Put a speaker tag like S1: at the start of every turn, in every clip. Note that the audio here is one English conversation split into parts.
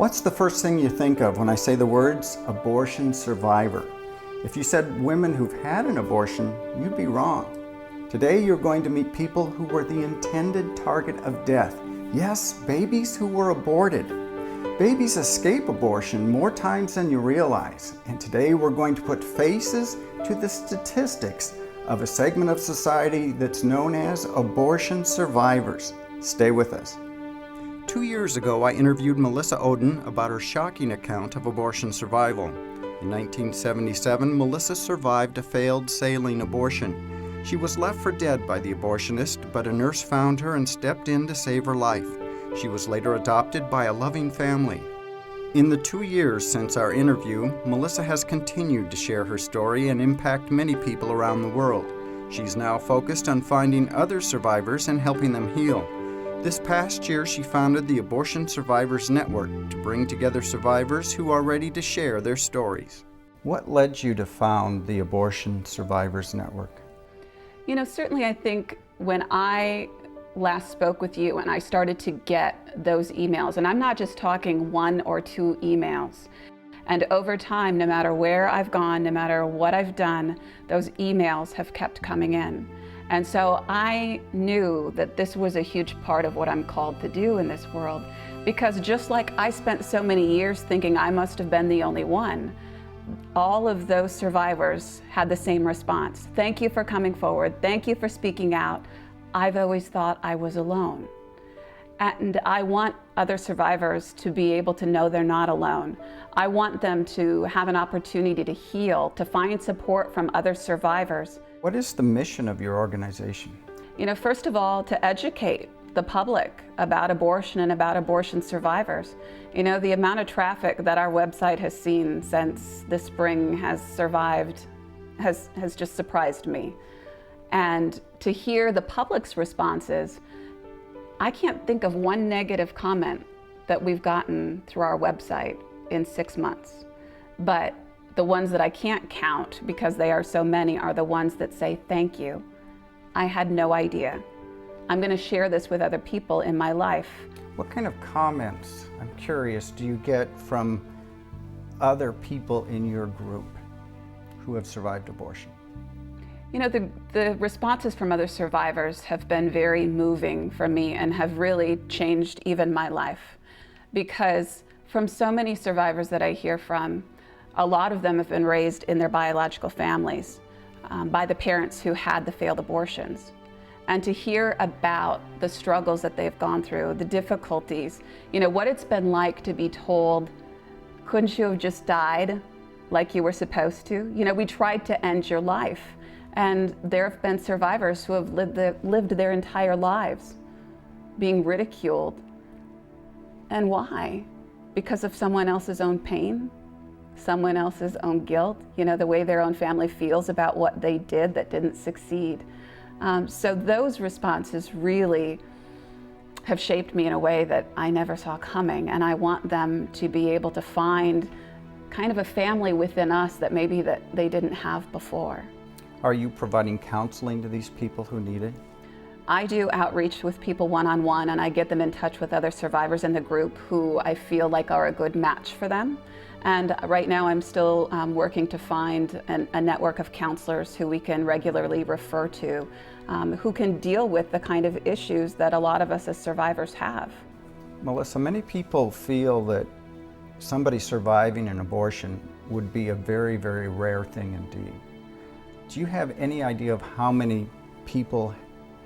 S1: What's the first thing you think of when I say the words abortion survivor? If you said women who've had an abortion, you'd be wrong. Today you're going to meet people who were the intended target of death. Yes, babies who were aborted. Babies escape abortion more times than you realize. And today we're going to put faces to the statistics of a segment of society that's known as abortion survivors. Stay with us. 2 years ago, I interviewed Melissa Ohden about her shocking account of abortion survival. In 1977, Melissa survived a failed saline abortion. She was left for dead by the abortionist, but a nurse found her and stepped in to save her life. She was later adopted by a loving family. In the 2 years since our interview, Melissa has continued to share her story and impact many people around the world. She's now focused on finding other survivors and helping them heal. This past year, she founded the Abortion Survivors Network to bring together survivors who are ready to share their stories. What led you to found the Abortion Survivors Network?
S2: You know, certainly I think when I last spoke with you and I started to get those emails, and I'm not just talking 1 or 2 emails, and over time, no matter where I've gone, no matter what I've done, those emails have kept coming in. And so I knew that this was a huge part of what I'm called to do in this world, because just like I spent so many years thinking I must have been the only one, all of those survivors had the same response. Thank you for coming forward. Thank you for speaking out. I've always thought I was alone. And I want other survivors to be able to know they're not alone. I want them to have an opportunity to heal, to find support from other survivors.
S1: What is the mission of your organization?
S2: You know, first of all, to educate the public about abortion and about abortion survivors. You know, the amount of traffic that our website has seen since this spring has survived has just surprised me. And to hear the public's responses, I can't think of one negative comment that we've gotten through our website in 6 months. But the ones that I can't count, because they are so many, are the ones that say, thank you. I had no idea. I'm going to share this with other people in my life.
S1: What kind of comments, I'm curious, do you get from other people in your group who have survived abortion?
S2: You know, the responses from other survivors have been very moving for me and have really changed even my life. Because from so many survivors that I hear from, a lot of them have been raised in their biological families by the parents who had the failed abortions. And to hear about the struggles that they've gone through, the difficulties, you know, what it's been like to be told, couldn't you have just died like you were supposed to? You know, we tried to end your life. And there have been survivors who have lived their entire lives being ridiculed. And why? Because of someone else's own pain? Someone else's own guilt, you know, the way their own family feels about what they did that didn't succeed. So those responses really have shaped me in a way that I never saw coming, and I want them to be able to find kind of a family within us that maybe that they didn't have before.
S1: Are you providing counseling to these people who need it?
S2: I do outreach with people one-on-one, and I get them in touch with other survivors in the group who I feel like are a good match for them. And right now I'm still working to find a network of counselors who we can regularly refer to, who can deal with the kind of issues that a lot of us as survivors have.
S1: Melissa, many people feel that somebody surviving an abortion would be a very, very rare thing indeed. Do you have any idea of how many people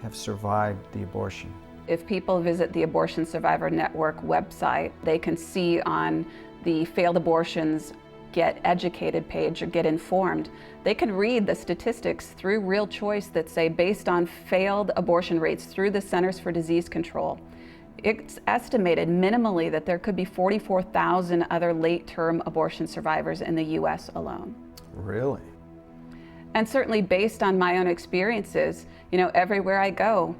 S1: have survived the abortion?
S2: If people visit the Abortion Survivor Network website, they can see on the Failed Abortions Get Educated page or Get Informed, they can read the statistics through Real Choice that say, based on failed abortion rates through the Centers for Disease Control, it's estimated minimally that there could be 44,000 other late-term abortion survivors in the U.S. alone.
S1: Really?
S2: And certainly based on my own experiences, you know, everywhere I go,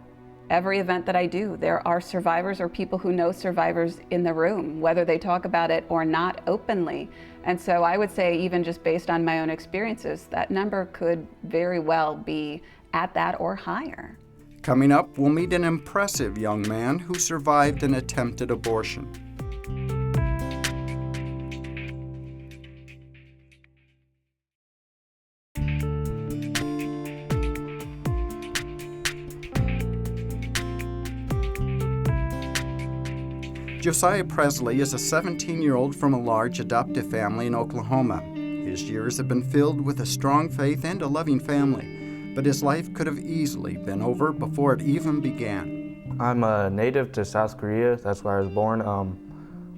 S2: every event that I do, there are survivors or people who know survivors in the room, whether they talk about it or not openly. And so I would say, even just based on my own experiences, that number could very well be at that or higher.
S1: Coming up, we'll meet an impressive young man who survived an attempted abortion. Josiah Presley is a 17-year-old from a large adoptive family in Oklahoma. His years have been filled with a strong faith and a loving family, but his life could have easily been over before it even began.
S3: I'm a native to South Korea. That's where I was born.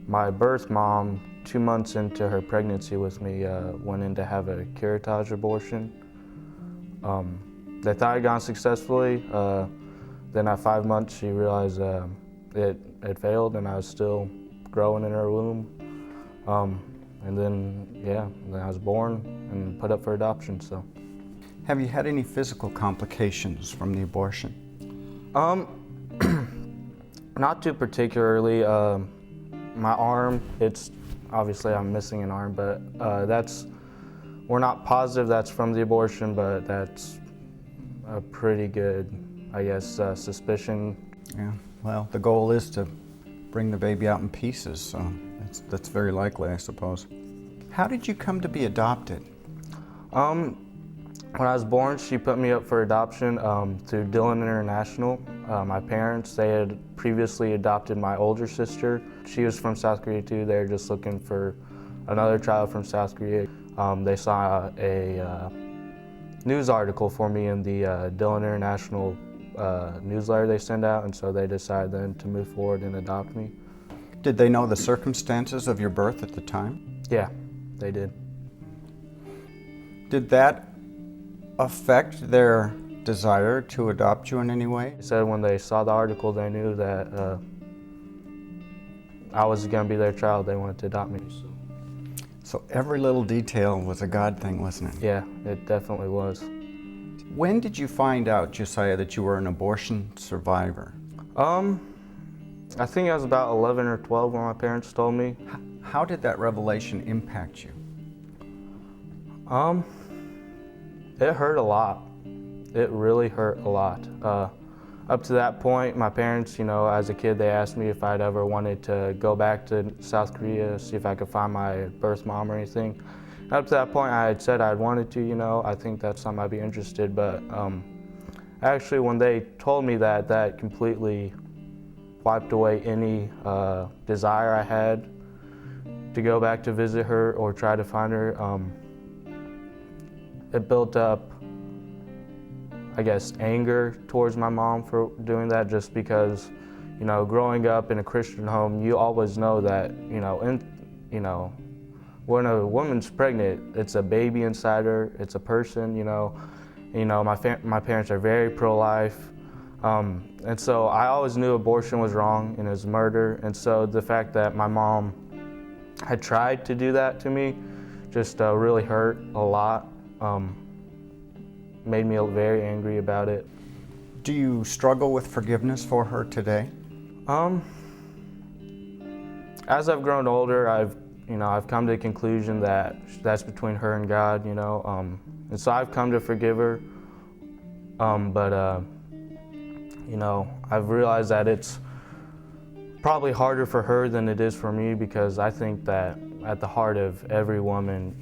S3: My birth mom, 2 months into her pregnancy with me, went in to have a curettage abortion. They thought it had gone successfully. Then at 5 months, she realized it failed, and I was still growing in her womb. And then I was born and put up for adoption. So,
S1: have you had any physical complications from the abortion?
S3: Not too particularly. My arm, it's obviously I'm missing an arm, but we're not positive that's from the abortion, but that's a pretty good, I guess, suspicion.
S1: Yeah, well, the goal is to bring the baby out in pieces, so that's very likely, I suppose. How did you come to be adopted?
S3: When I was born, she put me up for adoption through Dillon International. My parents, they had previously adopted my older sister. She was from South Korea too. They were just looking for another child from South Korea. They saw a news article for me in the Dillon International newsletter they send out, and so they decided then to move forward and adopt me.
S1: Did they know the circumstances of your birth at the time?
S3: Yeah, they did.
S1: Did that affect their desire to adopt you in any way?
S3: They said when they saw the article, they knew that I was going to be their child. They wanted to adopt me.
S1: So every little detail was a God thing, wasn't it?
S3: Yeah, it definitely was.
S1: When did you find out, Josiah, that you were an abortion survivor?
S3: I think I was about 11 or 12 when my parents told me.
S1: How did that revelation impact you?
S3: It hurt a lot. It really hurt a lot. Up to that point, my parents, as a kid, they asked me if I'd ever wanted to go back to South Korea, see if I could find my birth mom or anything. Up to that point, I had said I'd wanted to, I think that's something I'd be interested, but actually when they told me that, that completely wiped away any desire I had to go back to visit her or try to find her. It built up, I guess, anger towards my mom for doing that, just because, growing up in a Christian home, you always know that, when a woman's pregnant, it's a baby inside her, it's a person, my parents are very pro-life, and so I always knew abortion was wrong and it was murder, and so the fact that my mom had tried to do that to me just really hurt a lot. Made me very angry about it.
S1: Do you struggle with forgiveness for her today?
S3: As I've grown older, I've come to the conclusion that that's between her and God, and so I've come to forgive her. But I've realized that it's probably harder for her than it is for me, because I think that at the heart of every woman,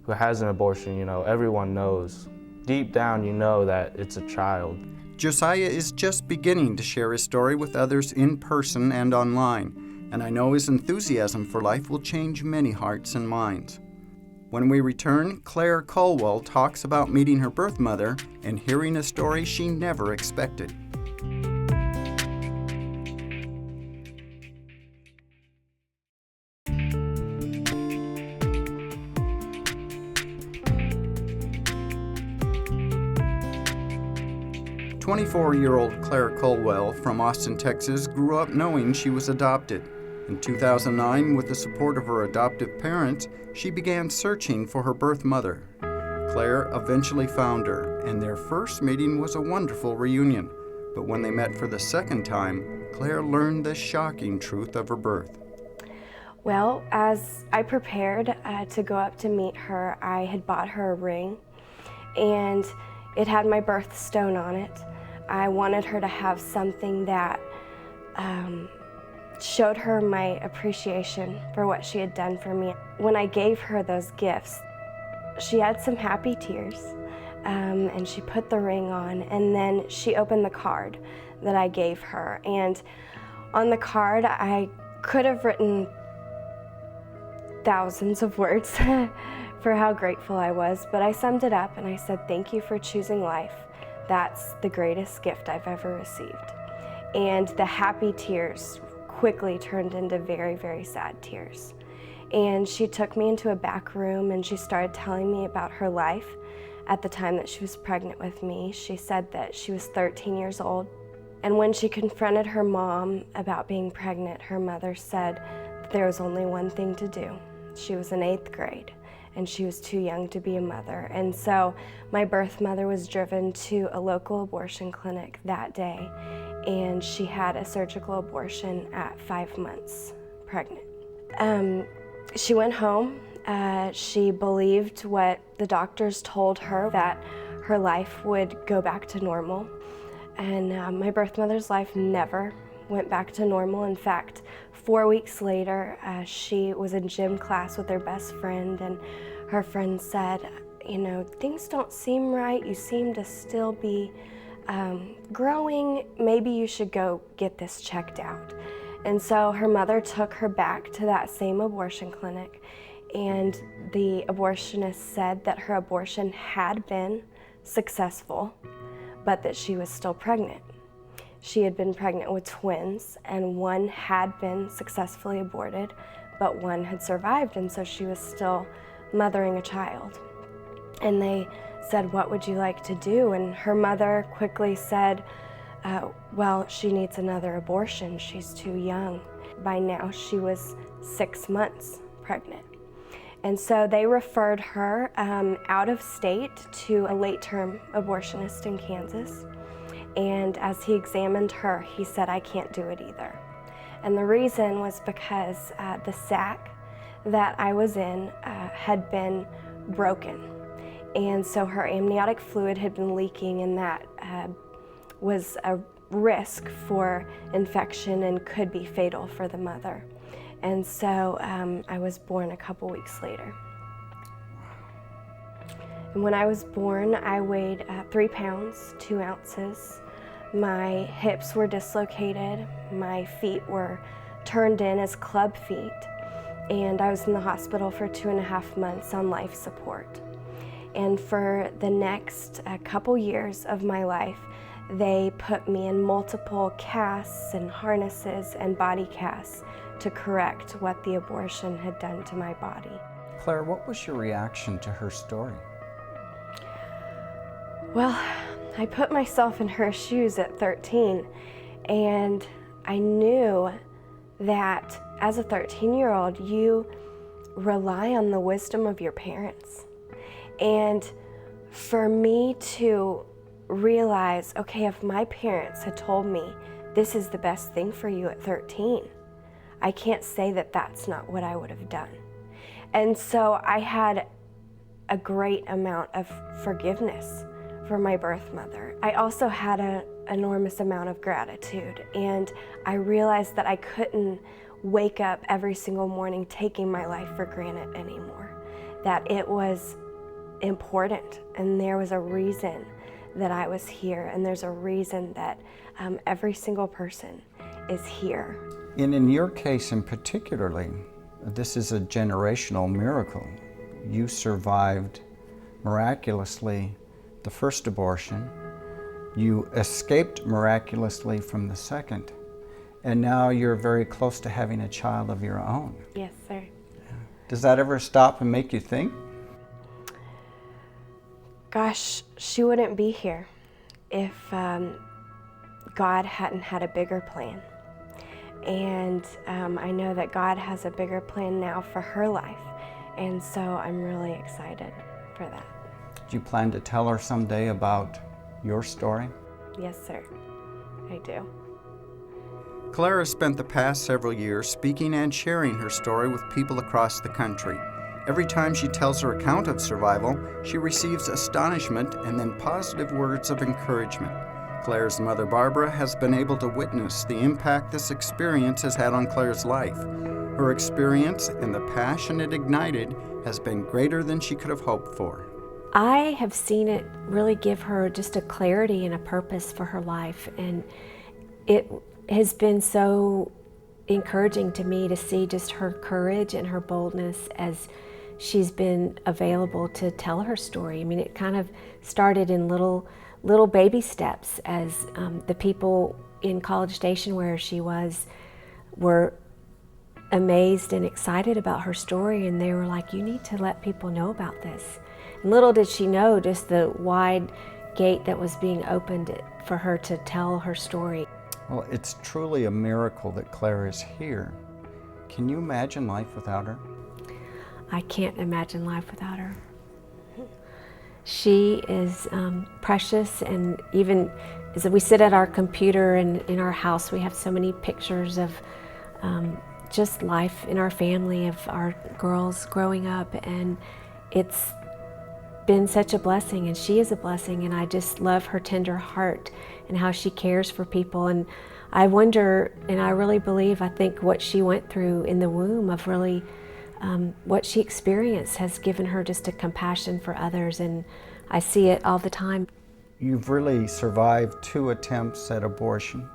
S3: who has an abortion, everyone knows. Deep down, you know that it's a child.
S1: Josiah is just beginning to share his story with others in person and online, and I know his enthusiasm for life will change many hearts and minds. When we return, Claire Culwell talks about meeting her birth mother and hearing a story she never expected. A 24-year-old Claire Culwell from Austin, Texas, grew up knowing she was adopted. In 2009, with the support of her adoptive parents, she began searching for her birth mother. Claire eventually found her, and their first meeting was a wonderful reunion. But when they met for the second time, Claire learned the shocking truth of her birth.
S4: Well, as I prepared to go up to meet her, I had bought her a ring, and it had my birthstone on it. I wanted her to have something that showed her my appreciation for what she had done for me. When I gave her those gifts, she had some happy tears, and she put the ring on, and then she opened the card that I gave her. And on the card, I could have written thousands of words for how grateful I was, but I summed it up and I said, thank you for choosing life. That's the greatest gift I've ever received. And the happy tears quickly turned into very, very sad tears. And she took me into a back room and she started telling me about her life at the time that she was pregnant with me. She said that she was 13 years old. And when she confronted her mom about being pregnant, her mother said that there was only one thing to do. She was in 8th grade and she was too young to be a mother. And so my birth mother was driven to a local abortion clinic that day, and she had a surgical abortion at 5 months pregnant. She went home. She believed what the doctors told her, that her life would go back to normal. And my birth mother's life never went back to normal. In fact, 4 weeks later, she was in gym class with her best friend, and her friend said, you know, things don't seem right. You seem to still be growing. Maybe you should go get this checked out. And so her mother took her back to that same abortion clinic, and the abortionist said that her abortion had been successful, but that she was still pregnant. She had been pregnant with twins, and one had been successfully aborted, but one had survived, and so she was still mothering a child. And they said, what would you like to do? And her mother quickly said, well, she needs another abortion. She's too young. By now, she was 6 months pregnant. And so they referred her out of state to a late-term abortionist in Kansas. And as he examined her, he said, I can't do it either. And the reason was because the sac that I was in had been broken. And so her amniotic fluid had been leaking, and that was a risk for infection and could be fatal for the mother. And so I was born a couple weeks later. And when I was born, I weighed 3 pounds, 2 ounces. My hips were dislocated. My feet were turned in as club feet. And I was in the hospital for 2.5 months on life support. And for the next couple years of my life, they put me in multiple casts and harnesses and body casts to correct what the abortion had done to my body.
S1: Claire, what was your reaction to her story?
S4: Well, I put myself in her shoes at 13, and I knew that as a 13-year-old, you rely on the wisdom of your parents. And for me to realize, okay, if my parents had told me this is the best thing for you at 13, I can't say that that's not what I would have done. And so I had a great amount of forgiveness for my birth mother. I also had an enormous amount of gratitude, and I realized that I couldn't wake up every single morning taking my life for granted anymore, that it was important, and there was a reason that I was here, and there's a reason that every single person is here.
S1: And in your case in particularly, this is a generational miracle. You survived miraculously the first abortion, you escaped miraculously from the second, and now you're very close to having a child of your own.
S4: Yes, sir.
S1: Yeah. Does that ever stop and make you think?
S4: Gosh, she wouldn't be here if God hadn't had a bigger plan. And I know that God has a bigger plan now for her life, and so I'm really excited for that.
S1: Do you plan to tell her someday about your story?
S4: Yes, sir, I do.
S1: Claire has spent the past several years speaking and sharing her story with people across the country. Every time she tells her account of survival, she receives astonishment and then positive words of encouragement. Claire's mother, Barbara, has been able to witness the impact this experience has had on Claire's life. Her experience and the passion it ignited has been greater than she could have hoped for.
S5: I have seen it really give her just a clarity and a purpose for her life, and it has been so encouraging to me to see just her courage and her boldness as she's been available to tell her story. I mean, it kind of started in little baby steps as the people in College Station where she was were amazed and excited about her story, and they were like, you need to let people know about this. And little did she know just the wide gate that was being opened for her to tell her story.
S1: Well, it's truly a miracle that Claire is here. Can you imagine life without her?
S5: I can't imagine life without her. She is precious, and even as we sit at our computer and in our house, we have so many pictures of just life in our family, of our girls growing up, and it's been such a blessing, and she is a blessing, and I just love her tender heart and how she cares for people. And I wonder, and I really believe, I think what she went through in the womb of really what she experienced has given her just a compassion for others, and I see it all the time.
S1: You've really survived 2 attempts at abortion,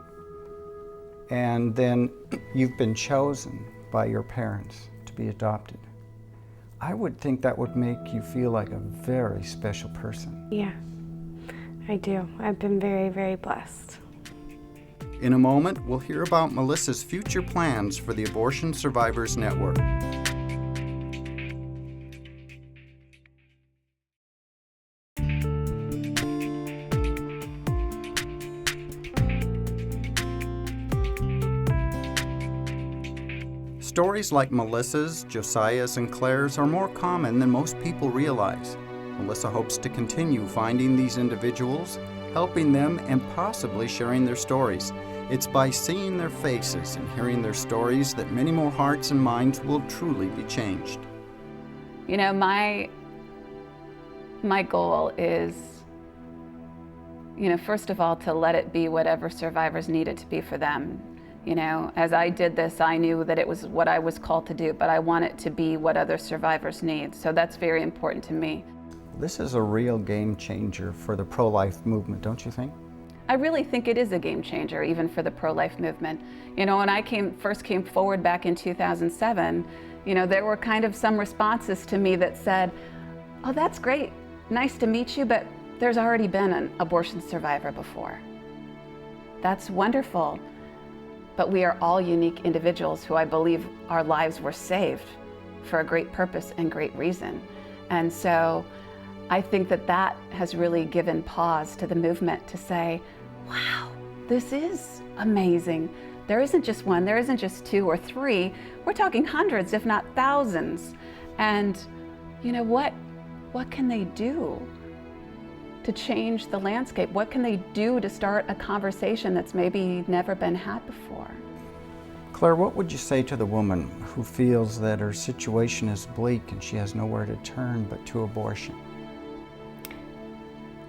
S1: and then you've been chosen by your parents to be adopted. I would think that would make you feel like a very special person.
S4: Yeah, I do. I've been very, very blessed.
S1: In a moment, we'll hear about Melissa's future plans for the Abortion Survivors Network. Stories like Melissa's, Josiah's, and Claire's are more common than most people realize. Melissa hopes to continue finding these individuals, helping them, and possibly sharing their stories. It's by seeing their faces and hearing their stories that many more hearts and minds will truly be changed.
S2: You know, my goal is, first of all, to let it be whatever survivors need it to be for them. As I did this, I knew that it was what I was called to do, but I want it to be what other survivors need. So that's very important to me.
S1: This is a real game changer for the pro-life movement, don't you think?
S2: I really think it is a game changer, even for the pro-life movement. When I first came forward back in 2007, there were kind of some responses to me that said, oh, that's great, nice to meet you, but there's already been an abortion survivor before. That's wonderful. But we are all unique individuals who I believe our lives were saved for a great purpose and great reason. And so I think that has really given pause to the movement to say, wow, this is amazing. There isn't just one, there isn't just 2 or 3. We're talking hundreds, if not thousands. And what can they do to change the landscape? What can they do to start a conversation that's maybe never been had before?
S1: Claire, what would you say to the woman who feels that her situation is bleak and she has nowhere to turn but to abortion?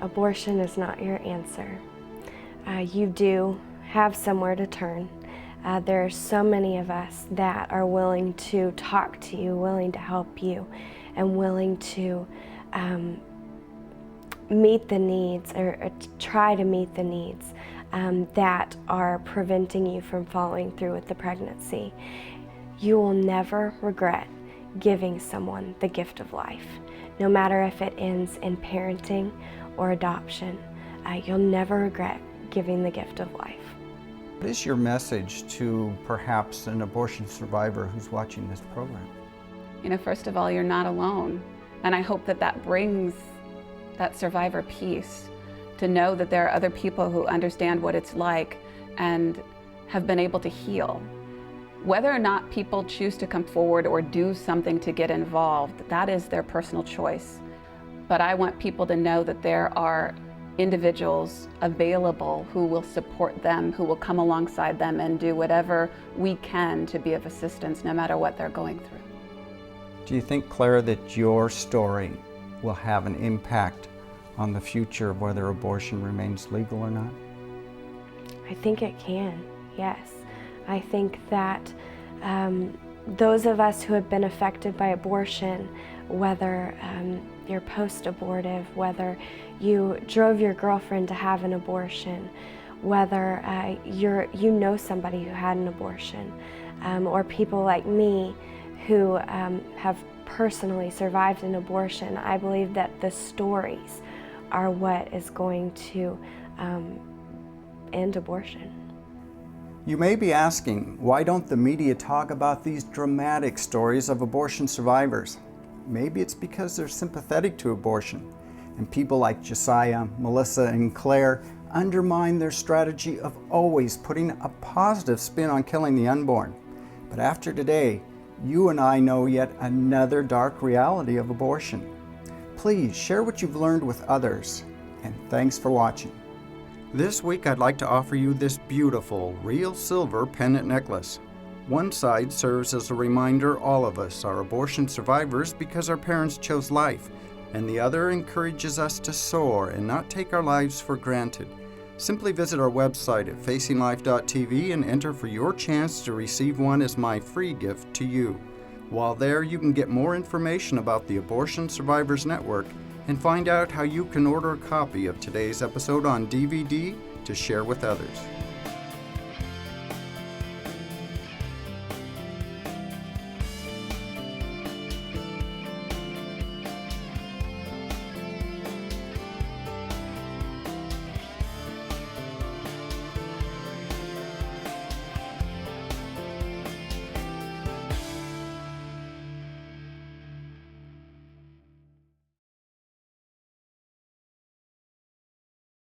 S4: Abortion is not your answer. You do have somewhere to turn. There are so many of us that are willing to talk to you, willing to help you, and willing to meet the needs, or try to meet the needs that are preventing you from following through with the pregnancy. You will never regret giving someone the gift of life, no matter if it ends in parenting or adoption. You'll never regret giving the gift of life.
S1: What is your message to perhaps an abortion survivor who's watching this program?
S2: First of all, you're not alone. And I hope that brings that survivor peace, to know that there are other people who understand what it's like and have been able to heal. Whether or not people choose to come forward or do something to get involved, that is their personal choice. But I want people to know that there are individuals available who will support them, who will come alongside them and do whatever we can to be of assistance, no matter what they're going through.
S1: Do you think, Claire, that your story will have an impact on the future of whether abortion remains legal or not?
S4: I think it can, yes. I think that those of us who have been affected by abortion, whether you're post-abortive, whether you drove your girlfriend to have an abortion, whether you know somebody who had an abortion, or people like me who have personally survived an abortion. I believe that the stories are what is going to end abortion.
S1: You may be asking, why don't the media talk about these dramatic stories of abortion survivors? Maybe it's because they're sympathetic to abortion, and people like Josiah, Melissa, and Claire undermine their strategy of always putting a positive spin on killing the unborn. But after today, you and I know yet another dark reality of abortion. Please share what you've learned with others, and thanks for watching. This week I'd like to offer you this beautiful, real silver pendant necklace. One side serves as a reminder all of us are abortion survivors because our parents chose life, and the other encourages us to soar and not take our lives for granted. Simply visit our website at facinglife.tv and enter for your chance to receive one as my free gift to you. While there, you can get more information about the Abortion Survivors Network and find out how you can order a copy of today's episode on DVD to share with others.